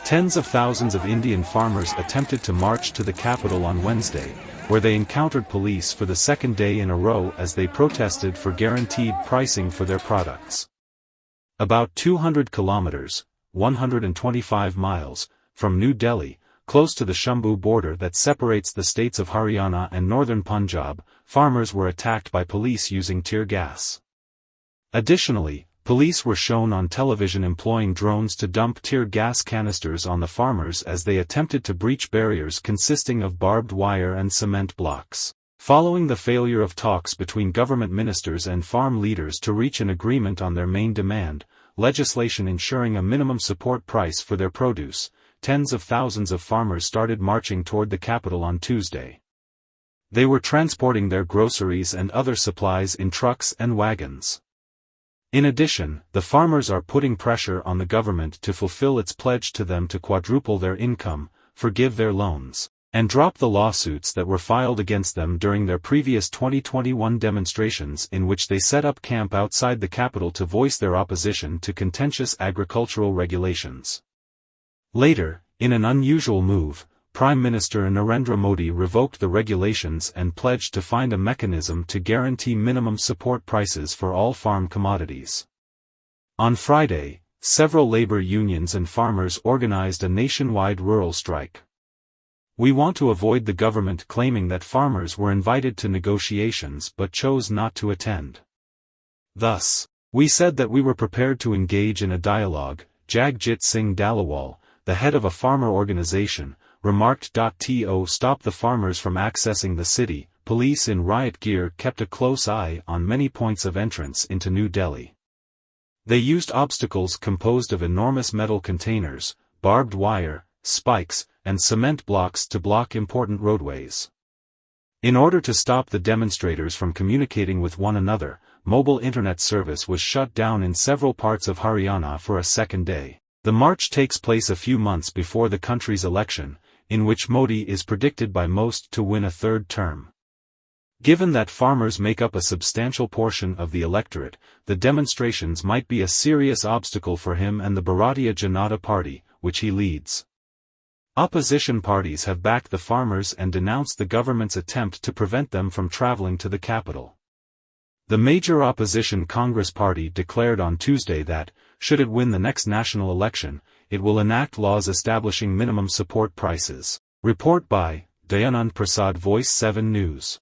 Tens of thousands of Indian farmers attempted to march to the capital on Wednesday, where they encountered police for the second day in a row as they protested for guaranteed pricing for their products. About 200 kilometers, 125 miles, from New Delhi, close to the Shambhu border that separates the states of Haryana and northern Punjab, farmers were attacked by police using tear gas. Additionally, police were shown on television employing drones to dump tear gas canisters on the farmers as they attempted to breach barriers consisting of barbed wire and cement blocks. Following the failure of talks between government ministers and farm leaders to reach an agreement on their main demand, legislation ensuring a minimum support price for their produce, tens of thousands of farmers started marching toward the capital on Tuesday. They were transporting their groceries and other supplies in trucks and wagons. In addition, the farmers are putting pressure on the government to fulfill its pledge to them to quadruple their income, forgive their loans, and drop the lawsuits that were filed against them during their previous 2021 demonstrations in which they set up camp outside the capital to voice their opposition to contentious agricultural regulations. Later, in an unusual move, Prime Minister Narendra Modi revoked the regulations and pledged to find a mechanism to guarantee minimum support prices for all farm commodities. On Friday, several labor unions and farmers organized a nationwide rural strike. We want to avoid the government claiming that farmers were invited to negotiations but chose not to attend. Thus, we said that we were prepared to engage in a dialogue, Jagjit Singh Dalawal, the head of a farmer organization, remarked. To stop the farmers from accessing the city, police in riot gear kept a close eye on many points of entrance into New Delhi. They used obstacles composed of enormous metal containers, barbed wire, spikes, and cement blocks to block important roadways. In order to stop the demonstrators from communicating with one another, mobile internet service was shut down in several parts of Haryana for a second day. The march takes place a few months before the country's election, in which Modi is predicted by most to win a third term. Given that farmers make up a substantial portion of the electorate, the demonstrations might be a serious obstacle for him and the Bharatiya Janata Party, which he leads. Opposition parties have backed the farmers and denounced the government's attempt to prevent them from traveling to the capital. The major opposition Congress Party declared on Tuesday that, should it win the next national election, it will enact laws establishing minimum support prices. Report by Dayanand Prasad, Voice7 News.